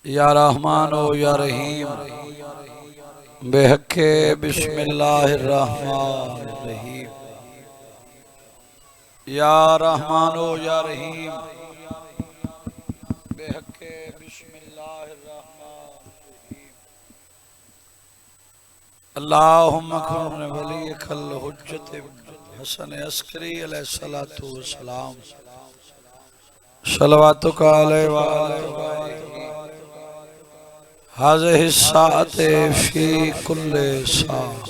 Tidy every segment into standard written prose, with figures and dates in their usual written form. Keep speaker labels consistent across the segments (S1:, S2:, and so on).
S1: یا رحمان و یا رحیم بے حق بسم اللہ الرحمن الرحیم یا رحمان و یا رحیم بے حق بسم اللہ الرحمن الرحیم اللہم کن ولیک الحجت حسن عسکری علیہ الصلاۃ والسلام صلواتک علیہ وآلہ هذه الساعة في كل ساعة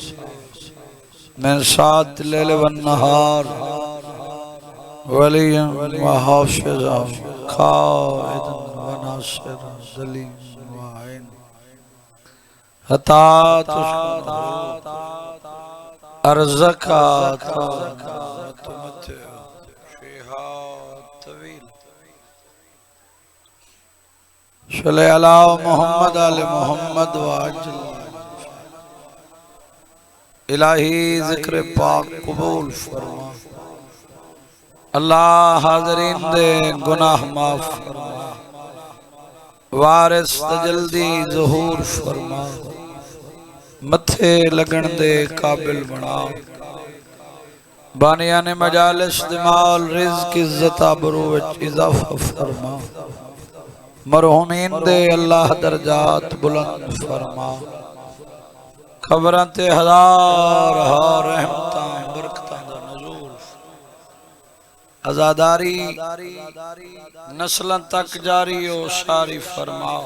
S1: من ساعة الليل والنهار وليا وحافظا قائدا وناصرا دليلا وعين حتى تشكر أرزقك تمتع فيها طويل صلی اللہ محمد علی محمد واجل الہی ذکر پاک قبول فرما اللہ حاضرین دے گناہ معاف فرما وارث تجلدی ظہور فرما متھے لگن دے قابل بنا بانیان مجالس دمال رزق عزت آبروچ اضافہ فرما مرحومین دے اللہ درجات بلند فرما خبران تے ہزار رحمتاں برکتاں دا نزول ازاداری نسلاں تک جاری و ساری فرما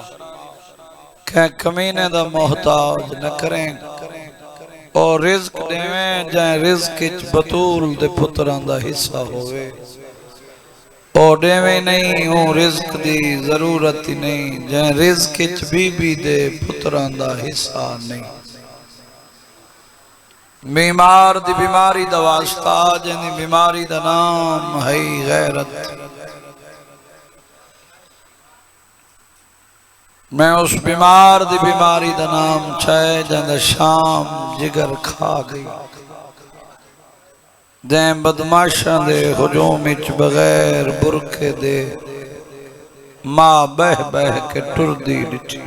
S1: کہ کمینے دا محتاج نہ کریں اور رزق دیویں جائیں رزق اچ بطول دے پتران دا حصہ ہوئے اور دیویں نہیں ہوں رزق دی ضرورت ہی نہیں جائیں رزق اچ بی دے پتران دا حصہ نہیں بیمار دی بیماری دا واسطہ جنی بیماری دا نام ہے غیرت میں اس بیمار دی بیماری دا نام چھائے جن شام جگر کھا گئی دیں بدماشاں دے ہجوم اچ بغیر برکے دے ماں بہ بہ کے ٹردی ڈٹھی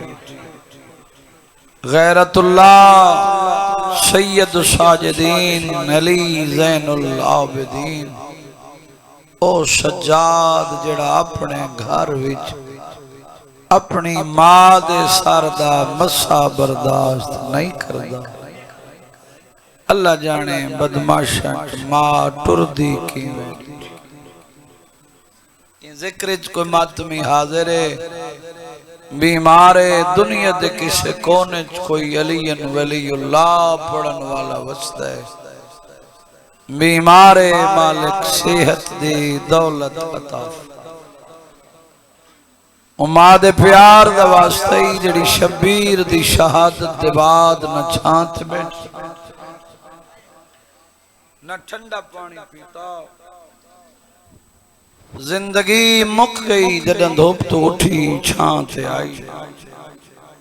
S1: غیرت اللہ سید ساجدین علی زین العابدین او سجاد جڑا اپنے گھر وچ اپنی ماں دے سر دا مسا برداشت نہیں کردا اللہ جانے بدماشاں ماں ٹردی کی ذکرج کوئی ماتمی حاضر ہے بیمارے دنیا دے کسے کونے کوئی علی ولی اللہ پڑھن والا وسط ہے بیمارے مالک صحت دی دولت عطا اماد پیار دا واسطہ ہی جڑی شبیر دی شہادت دے بعد نہ چھانت بیٹھ نہ ٹھنڈا پانی پیتا زندگی مک گئی جدن دھوپ تو اٹھی چھانتے آئی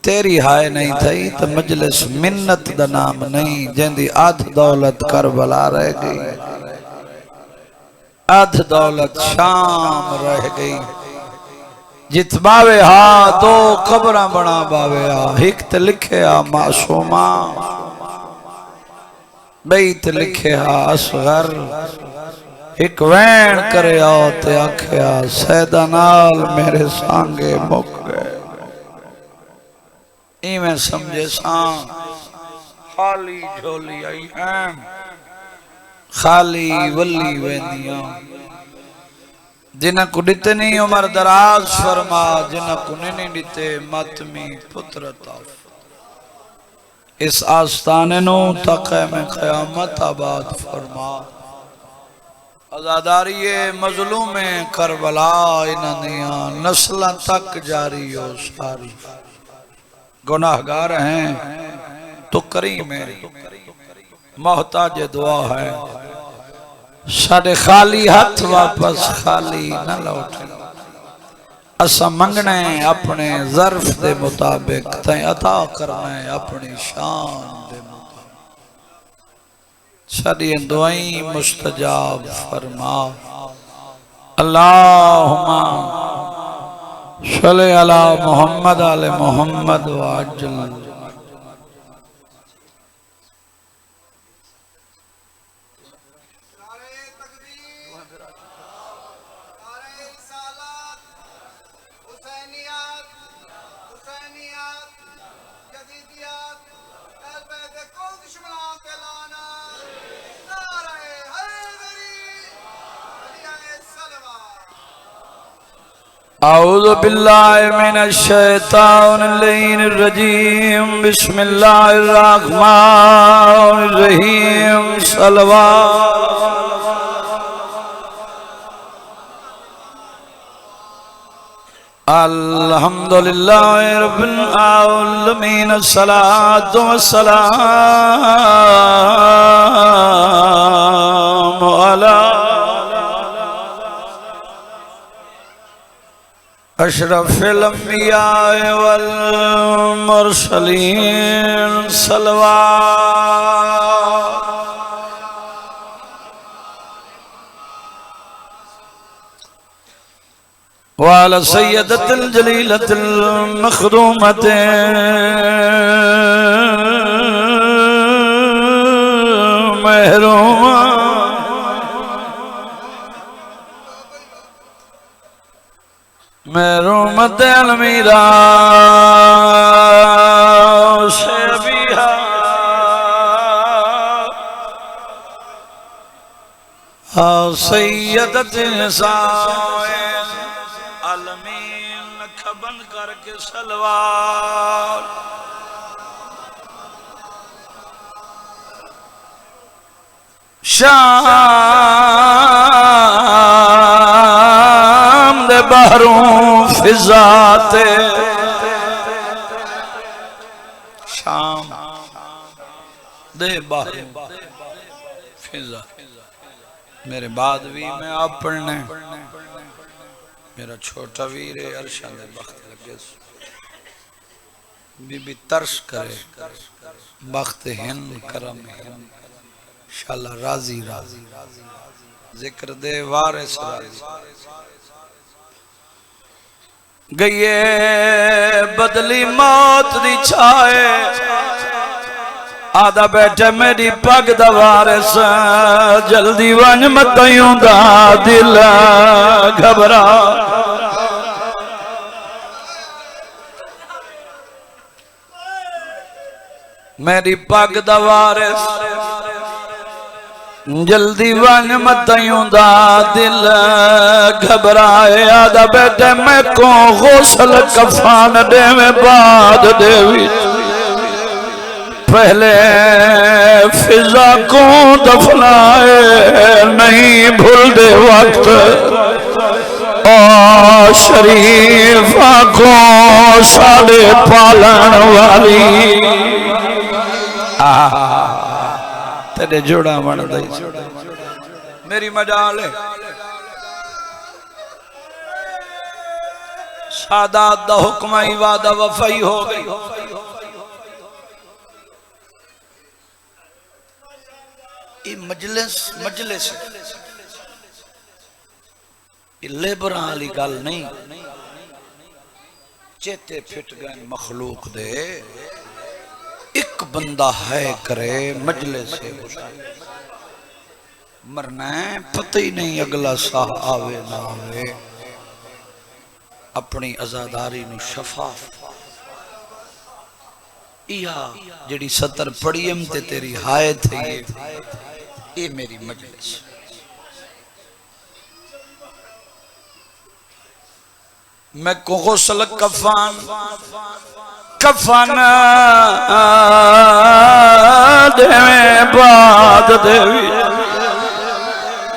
S1: تیری ہائے نہیں تھئی تو مجلس منت دا نام نہیں جندی آدھ دولت کربلا رہ گئی آدھ دولت شام رہ گئی جت باوے ہاں دو قبران بنا باوے ہاں ہکت لکھے ہاں معصوماں بیت لکھے ہاں اصغر ایک وین کرے آؤ تے آکھیا سیدہ نال میرے سانگے مک گئے میں سمجھے سان خالی جھولی آئی ہیں خالی ولی ویندیاں جنہ کو ڈتنی عمر دراز فرما جنہ کو نینی ڈتے ماتمی پترتا اس آستانے نو تقیم قیامت آباد فرما ازاداری مظلوم کربلا انہیاں نسلیں تک جاری ہو ساری گناہگار ہیں تو کریم ہے محتاج دعا ہے ساڑھے خالی ہاتھ واپس خالی نہ لوٹے اسا منگنے اپنے ظرف دے مطابق تائیں عطا کرنے اپنی شان دے مطابق ساری دعائیں مستجاب فرما اللہم صلی علی محمد آل محمد وعجل اعوذ باللہ من الشیطان اللعین الرجیم بسم اللہ الرحمن الرحیم صلوات الحمدللہ رب العالمین الصلاة والسلام علی اشرف الانبیاء والمرسلین صلوات وعلى سیدت الجلیلت المخدومت محرومہ محرومت المیرا شبیہا سیدت نساء العالمین کھبن کر کے صلوات شام دے بحروں فضات شام دے بحروں فضا میرے بعد بھی میں آپ پڑھنے میرا چھوٹا ویر عرشان دے بخت لگے بی بی ترس کرے بخت ہند کرم ہند انشاءاللہ راضی راضی ذکر دے وارث راضی گئیے بدلی موت دی چھائے آدھا بیٹھے میری پگ دا وارث جلدی ون متیوں دا دل گھبرا میری پگ دا وارث جلدی ون متیوں دا دل گھبرائے آدھا بیٹے میں کو غسل کفان دے میں بعد دیوی پہلے فضا کو دفنائے نہیں بھول دے وقت اور شریفہ کو ساڑے پالن والی تیرے جوڑا من دائی میری مجال ہے سادات دا حکمہ وعدہ وفائی ہو گئی یہ مجلس ہے یہ لیبران علی گل نہیں چیتے پھٹ گئے مخلوق دے ایک بندہ ہے کرے مجلس سے مرنا ہے پتہ ہی نہیں اگلا ساہ آوے نہ آوے اپنی ازاداری نو شفاف یا جڑی ستر پڑیم تے تیری ہائے تھے یہ میری مجلس میں کو غسل کفان دے بعد دیوی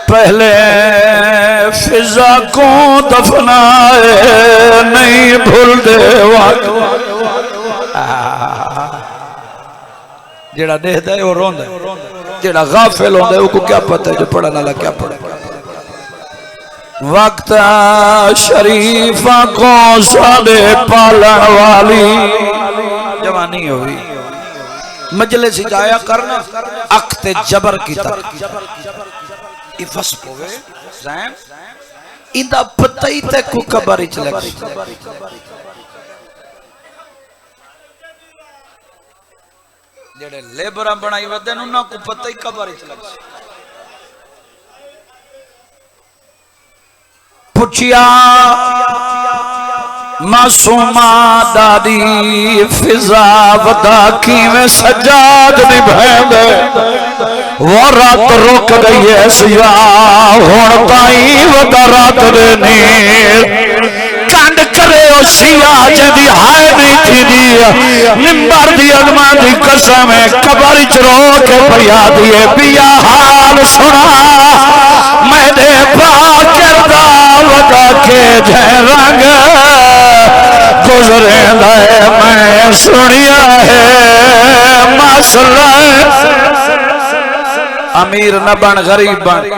S1: پہلے فضا کو دفنائے نہیں بھول دے وقت جیڑا دے دے وہ رون دے جیڑا غافل ہوں دے وہ کو کیا پتہ ہے جو پڑھا نالا کیا پڑھا وقت شریفہ کو سادے پالن والی جوانی ہوئی مجلس جایا کرنا عقد جبر کی تک افس ہوئے زین اندا پتہ ہی تے کو قبر وچ لگ جڑے لیبراں بنائی ودے انہاں کو پتہ ہی قبر وچ لگ پوچھیا معصومہ دادی فضا ودا کیویں سجاد نبھائیں دے وہ رات رک گئی ہے سیاہ ہون تائیں ودا رات دے نیر کنڈ کرے او سیاہ جدی ہائے نہیں تھی دیا ممبر دی عظمہ دی قسم ہے قبر چرو کے پیا دیے بیا حال سنا میں دے پاک کردہ ودا کے جے رنگ گزرے لائے میں سنیا ہے مسئلہ امیر نہ بن غریب بن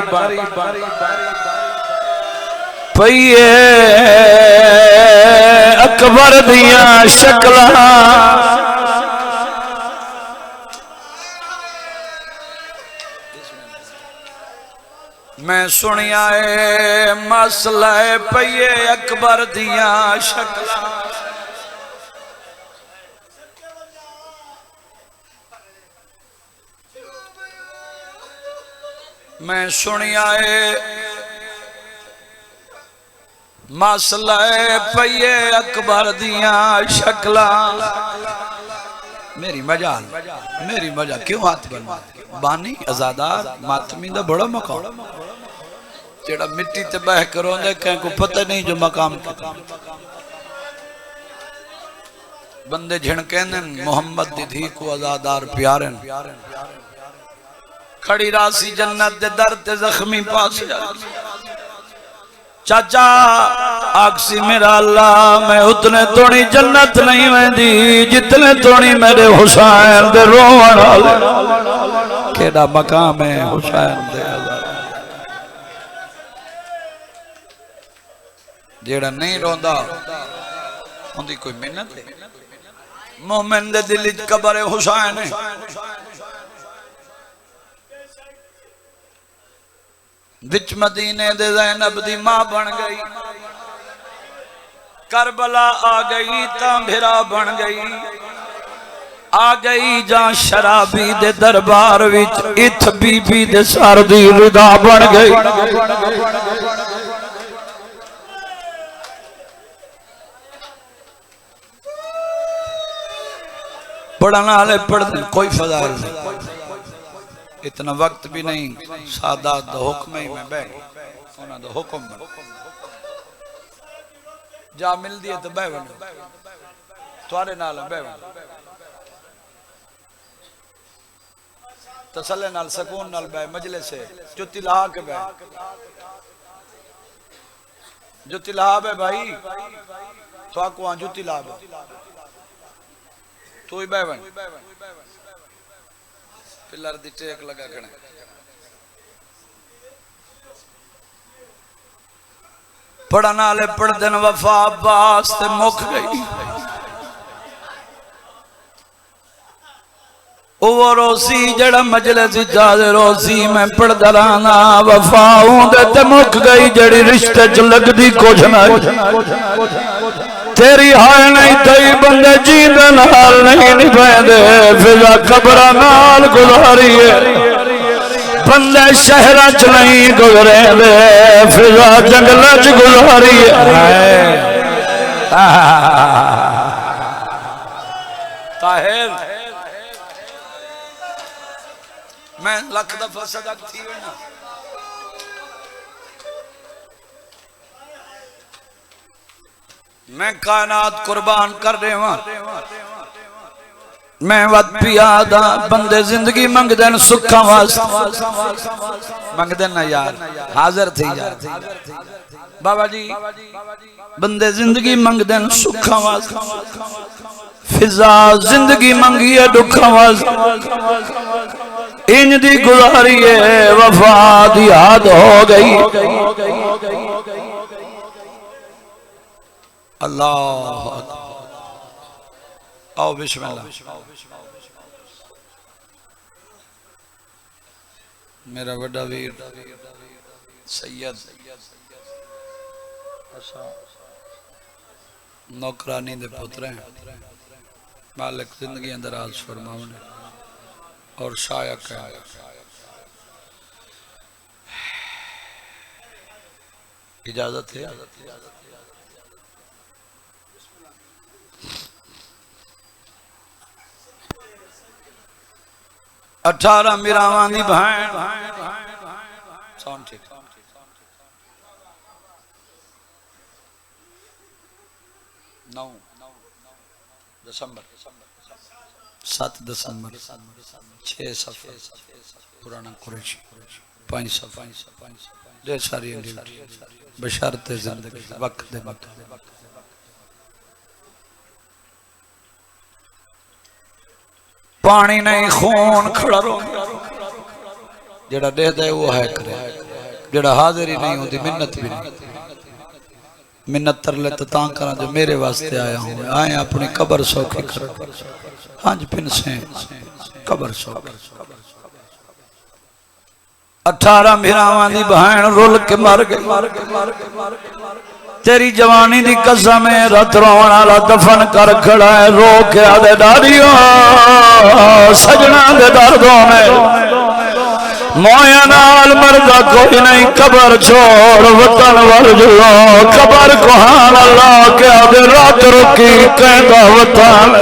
S1: پئیے اکبر دیاں شکلہ میں سنیا ہے مسئلہ پئیے اکبر دیاں شکلہ میں سنیا ہے مسئلہ پئیے اکبر دیاں شکلہ میری مجال کیوں ہاتھ بنوا بانی ازادار ماتمی دا بڑا مقام جیڑا مٹی تے بہ کروں دے کہیں کو پتہ نہیں جو مقام کتا بندے جھنکیں محمد دی دھی کو ازادار پیارن کھڑی راسی جنت دے در تے زخمی پاس چاچا آکسی میرا اللہ میں اتنے تونی جنت نہیں میں دی جتنے تونی میرے حسین دے روان آلے کیڑا مقام ہے حسین دے جیڑا نہیں روندہ ہوندی کوئی منت ہے مومن دے دل قبر حسین ہے وچ مدینے دے زینب دی ماں بن گئی کربلا آ گئی تاں بھرا بن گئی آ گئی جان شرابی دے دربار وچ اتھ بی بی دے سر دی ردا بن گئی پڑھنا لے پڑھ دیں کوئی فضائل نہیں اتنا وقت بھی نہیں سادات دا حکم ہی میں بیٹھ انہاں دا حکم میں جا مل دیئے تو بے بنے توارے نال بے بنے تسلے نال سکون نال بے مجلس سے جو تلہا کے بے جو تلہا بے بھائی تو آکو آن جو تلہا بے تو ہی بے بنے پلر دی ٹیک لگا کھڑے پڑھنا لے پڑھ دن وفا عباس تے مک گئی وہ روسی جڑا مجلس جاز روسی میں پڑھ دلانا وفا ہوں دے تے مک گئی جڑی رشتے چ لگ دی کچھ نہیں تیری ہائے نہیں تئی بندے جیندے نال نہیں نبھائے دے فضا قبرہ نال گزاری ہے بندے شہرچ نہیں گزرے دے فضا جنگلچ گزاری ہے طاہر میں لکھ دفعہ صدق تھی ہوئی نا میں کائنات قربان کر رہے ہوں میں وقت پیادا بندے زندگی منگ دین سکھا واسطہ منگ دین نا یار حاضر تھی یار بابا جی بندے زندگی منگ دین سکھا واسطہ فضا زندگی منگی ہے دکھا واسطہ انج دی گزاری ہے وفا دی یاد ہو گئی اللہ آؤ بسم اللہ میرا وڈا ویر سید نوکرانی دے پتر ہیں مالک زندگی اندراز فرماؤنے اور شایق ہے اجازت ہے 18 میراواں دی بہن ساؤنڈ ٹھیک 9 دسمبر 7 دسمبر 6 صفحہ پرانا قریشی 5 صفحہ دیر ساری ڈیوٹی بشارت زندگی وقت دے وقت پانی نہیں خون کھڑا رو جڑا دے دے وہ ہے کرے جڑا حاضر ہی نہیں ہوتی منت بھی نہیں منت تر لیتا تاں کرنا جو میرے واسطے آیا ہوں آئیں اپنی قبر سوکھی کر ہانج پن سے قبر سوکھی 18 مہراواں دی بہن رول کے مر گئی تیری جوانی دی قسم ہے رت روان والا دفن کر کھڑا ہے رو کے آدھے ڈاریوں سجنا دے دردوں میں مویا نال مردہ کوئی نہیں قبر چھوڑ وطن ورجلو قبر کوہان اللہ کے آدھے رات رکی کہندہ وطن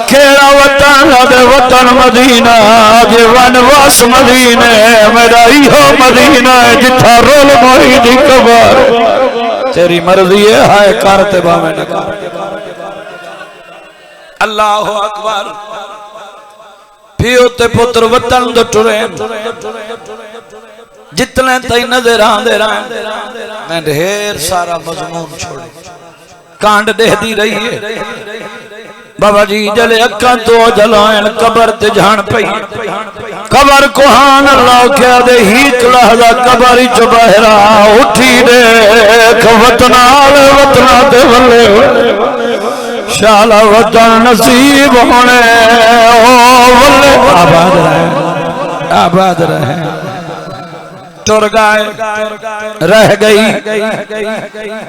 S1: کیڑا وطن آدھے وطن مدینہ آدھے ونواس مدینہ میرا ایہو مدینہ جتھا رول موئی دی قبر تیری مرضی ہے ہائے کارتے باویں نکا اللہ اکبر پیو تے پتر وطن دو ٹرین جتنے تئی نظر آن دے رہا میں ڈھیر سارا مضمون چھوڑے کانڈ دے دی رہی ہے بابا جی جلے اکا تو جلائن قبر تے جھان پئی قبر کوہان اللہ کیا دے ہیچ لحظہ قبر چو بہرا اٹھی دیکھ وطنال وطنہ دے ولے شالا وطن نصیب ہونے ولے آباد رہے ٹر گائے رہ گئی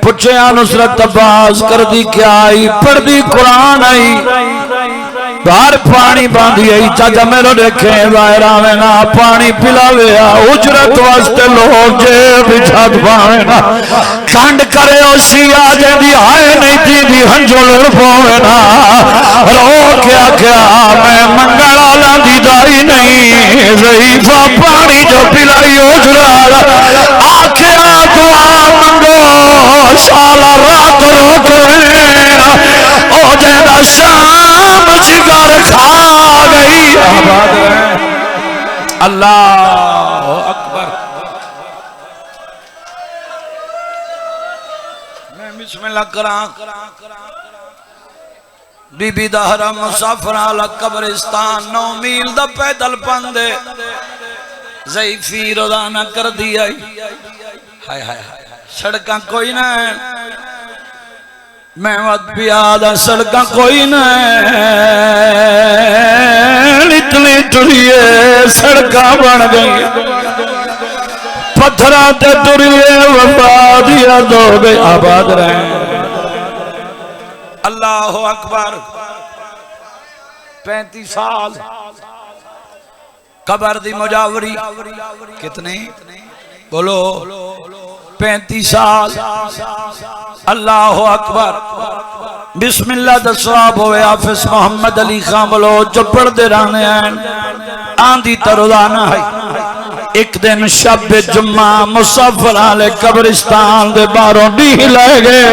S1: پچھے نصرت عباس کر دی کیا آئی پڑھ دی قرآن آئی باہر پانی باندھی آئی چاچا میرے دیکھیں ظاہر آوینا پانی پلاویا اجرت واسطے لوگ جے بچھات پاوینا کھانڈ کرے اسی آجے دی آئے نہیں تھی دی ہنجو لڑ پاوینا رو کیا میں منگڑا لاندی دائی نہیں ضعیفہ پانی جو پلائی اجرت آکھے دعا منگو شالا رات روک لینا او جیدہ شام جگر کھا گئی اللہ اکبر میں بسم اللہ کران بی بی دا حرم مسافر آلہ قبرستان 9 میل دا پیدل پندے ضعیفی روزانہ کر دیا ہائے ہائے سڑکاں کوئی نہ میں وقت بھی آدھا سڑکاں کوئی نہ اتنی ٹریے سڑکاں بن گئی پتھراتے ٹریے وفادیا دو گئی آباد رہے اللہ اکبر 35 سال قبر دی مجاوری کتنے بولو 35 سال اللہ اکبر بسم اللہ دسواب ہوئے حافظ محمد علی خان بولو جو پڑھ دے رہنے ہیں آندھی ترودانہ ہے ایک دن شب جمعہ مسافر آلے قبرستان دے باروں ڈی لے گئے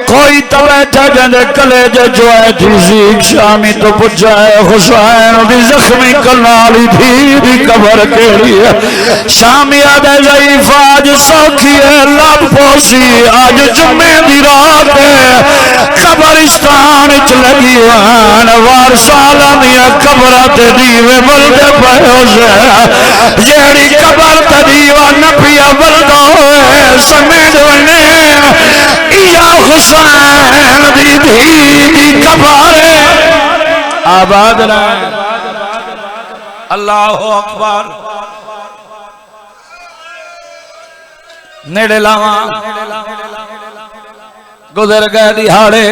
S1: کوئی تویٹھا جندے کلیجے جو ہے تھی زیگ شامی تو پچھائے حسین بھی زخمی کلالی بھی قبر کے لیے شامی آدھے ضعیف آج سوکھی ہے لب پوسی آج جمعے دی رات ہے قبرستان چلگی وان وار سالانیہ قبرات دیوے بلدے پہو سے جیڑی قبر تدیوہ نبیہ بلدہ ہوئے سمیڈ ونے یا حسین دی دی قبر آباد رہے اللہ اکبر نیڑے لاواں گزر گئے دیہاڑے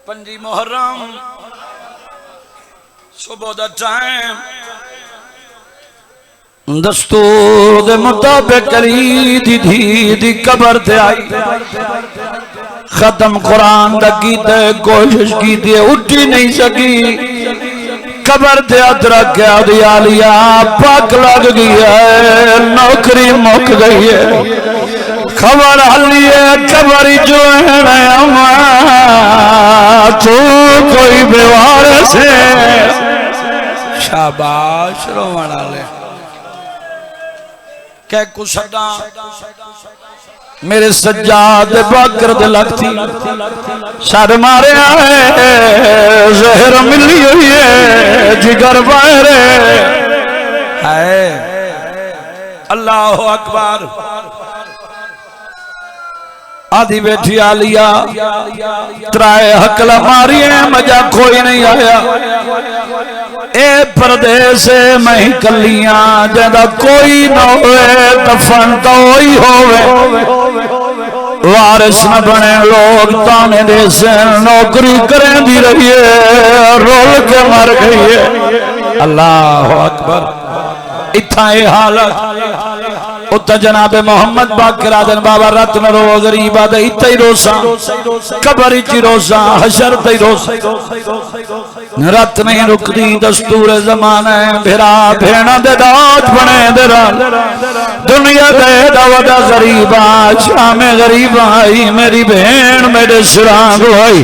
S1: پنجی محرم صبح دا ٹائم دستور دے مطابق کری دی قبر تے آئی ختم قرآن دا کیتے کوشش کیتے اٹھی نہیں سکی قبر تے ادرک گیا دیا لیا پاک لگ گئی ہے نوکری مک گئی ہے خبر حلی ہے قبر جو ہے تو کوئی بیوار سے شاباش روانہ لے کہ کسڑا میرے سجاد باکر دلک تھی سر مارے آئے زہر ملی ہوئی ہے جگر باہرے ہے اللہ اکبر آدھی بیٹھی آلیا ترائے حقلہ ماری ہیں مجھا کوئی نہیں آیا اے پردے سے میں کلیاں جیدہ کوئی نہ ہوئے دفن تو ہوئی ہوئے وارث نہ بنے لوگ تانے دے سے نوکری کریں دی رہی ہے رول کے مر گئی ہے اللہ اکبر اتھا اے حالت اتھا جناب محمد باقر آدن بابا رتن رو غریب آدھا اتھا ہی روسا قبر ہی روسا حشر تی روسا رت نہیں رک دی دستور زمانے بھرا بھینا دے داج بنے دے رال دنیا دے داودا غریب شام غریب آئی میری بہن میرے سرانگ ہوئی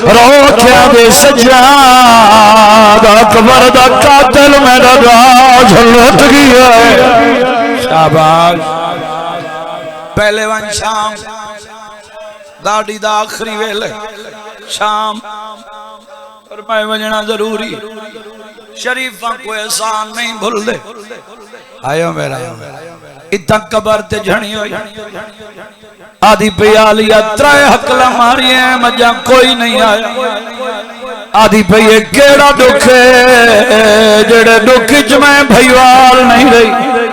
S1: روکیا دے سجاد اکبر دا قاتل میرا راج لٹ گیا ہے شاباش پہلے ون شام داڑی دا آخری ویلے شام فرمائے وجنا ضروری شریفاں کو احسان نہیں بھول دے آئیو میرا اتنا قبر تے جھنی ہوئی آدھی پیالیا ترائے حقلہ ماری ہیں مجھا کوئی نہیں آیا آدھی پہیے کیڑا دکھے جڑے دکھی جمیں بھائیوال نہیں رہی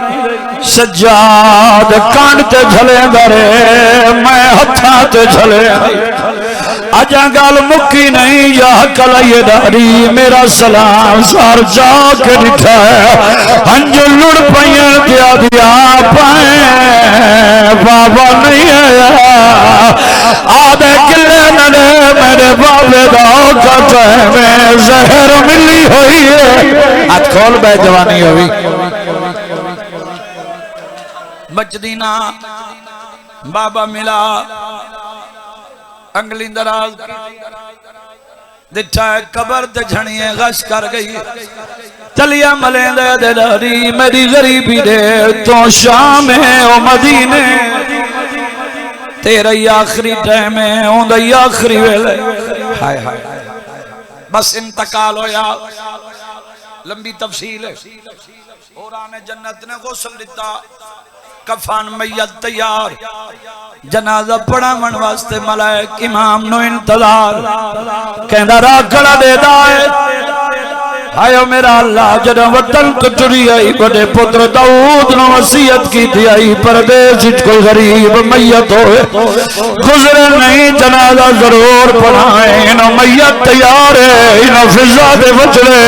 S1: سجاد کانٹے جھلے درے میں ہتھاتے جھلے آجا گال مکی نہیں یا کلائی داری میرا سلام سار جا کے دکھا ہے ہنجو لڑ پائیں دیا دیا پائیں بابا نہیں آیا آدھے کلے نلے میرے بابے داؤ کا میں زہر ملی ہوئی ہے آج کھول بے جوانی ہوئی بچ دینا بابا ملا انگلی دراز دچھا ہے قبر تے جھنیے غش کر گئی چلیا ملیں دے دے داری میری غریبی دے تو شام ہے او مدینے تیرے آخری ٹائم ہے اون دے آخری ویلے ہائے ہائے بس انتقال ہو یا لمبی تفصیل ہے اوران جنت نے غسل دیتا کفان میت تیار جنازہ پڑا من واسطے ملائک امام نو انتظار کہندہ راکڑا دے دائے آئیو میرا اللہ جنہ وطن کٹری آئی بڑے پتر داؤد نو وصیت کی تھی آئی پردیس کوئی غریب میت ہوئے گزرے نہیں جنازہ ضرور پڑھائیں انہوں میت تیار ہے انہوں فضا دے وچڑے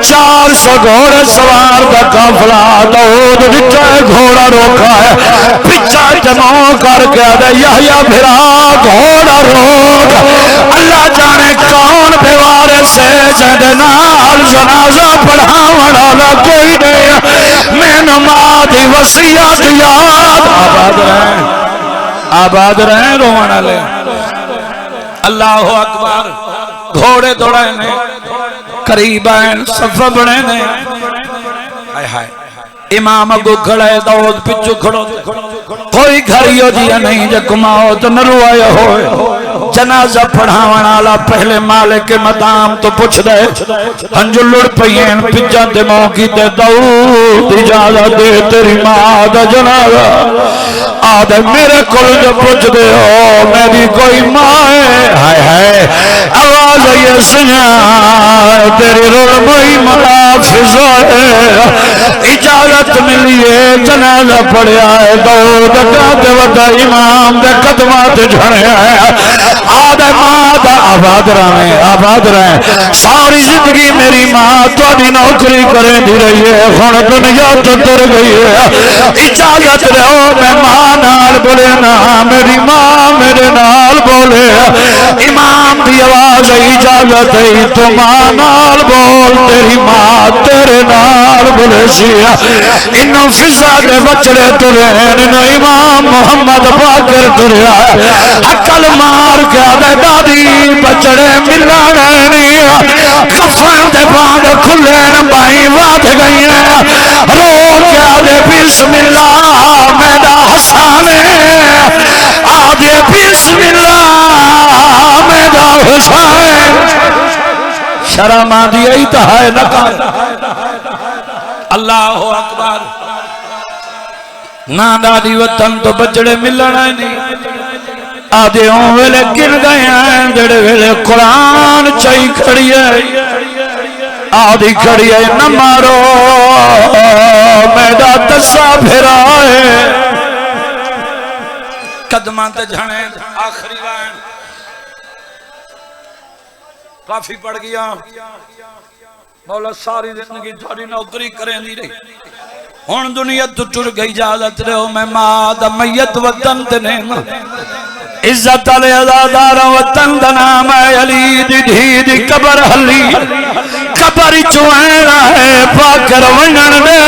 S1: 400 گھوڑے سوار دا کافلہ داؤد دکھا ہے گھوڑا روکا ہے پچھا جمع کر کے دے یحییٰ بھرا گھوڑا روک اللہ جانے کون بیوارے سے جہدے نال جنازہ پڑھاوڑا کوئی نہیں میں نمازی وصیت یاد آباد رہیں روانہ لے اللہ اکبر گھوڑے دوڑے نے قریب آئین صفہ بڑھے نے ہائے ہائے امام اگو کھڑے داؤد پچھو کھڑو کوئی گھریو دیا نہیں جکماؤ تو نرو آیا ہوئے جنازہ پڑھاونا لا پہلے مالک مدام تو پوچھ دے ہنجو لڑ پئین پچھا دے موقی دے داؤد اجازہ دے تیری ماں دا جنازہ آدھے میرے کل جو پوچھ دے ہو میری کوئی ماں ہے ہائے ہائے آواز آواز یہ سنا تیری رلمئی محافظ ہے اجازت ملیے جنازہ پڑھیا ہے دو دکات ودا امام دے قدمات جھڑے ہیں آدھے ماں دا آباد رہے ساری زندگی میری ماں تو دی نوکری کریں دی رہی ہے خون دنیا تو تر گئی ہے اجازت رہو میں ماں نال بولے نا میری ماں میرے نال بولے امام دی آواز اجازت ہے تو ماں نال بول تیری ماں تیرے نال بولے سی انہوں فضا دے بچڑے ترے انہوں امام محمد باقر ترے حقل مار کے آدھے دادی بچڑے ملا رہنی کفن دے باندھ کھلے بائی واد گئی رو کے آدھے بسم اللہ میڈا حسان آدھے بسم اللہ میڈا حسان شرم آدھی ایتا ہے نکال اللہ اکبر نانا دی وطن تو بچڑے ملنا نہیں آدھے ہوں ویلے گن گئے ہیں جڑے ویلے قرآن چاہی کھڑی ہے آدھی کھڑی ہے نہ مارو میڈا تسا پھرا ہے قدمان تے جھانے آخری وائن کافی پڑ گیا مولا ساری زندگی تھوڑی نوکری کریں دی رہی ہون دنیا تو ٹر گئی جازت رہو میں ماں میت وطن تنینا عزت علی ازادار وطن دنام علی دی دھی دی قبر حلی قبر چوائن ہے پاکر ونن دے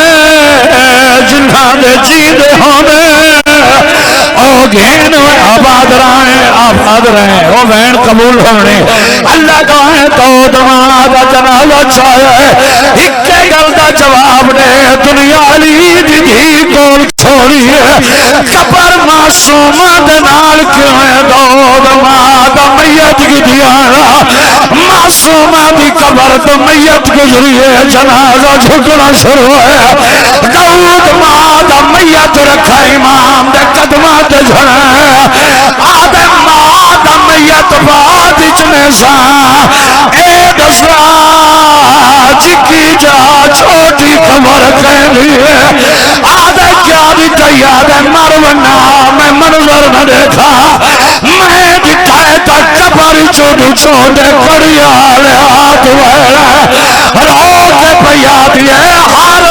S1: جنہاں دے جید ہونے او گھین آباد رہے او وین قبول ہونے اللہ کہاں تو دماغ جنازہ چھایا ہے اکے گل دا جواب دے دنیا علی دی دھی کول چھوڑی ہے قبر معصومہ دے نال کیوں ہے دو دماغ میت کی دیانا معصومہ دی قبر تو میت گزری ہے جنازہ جھکنا شروع ہے داؤد ماں میت رکھا امام دے قدمات جھڑے آدھے ماں میت بات اچنے سا اے دسرا چکی جا چھوٹی خبر کہنی ہے آدھے کیا بھی کہی آدھے مرونا میں منظر نہ دیکھا میں دکھائے تک کبری چھوٹی چھوٹے کڑی آلے ہاتھ ویڑے رو کے پیادی ہے حال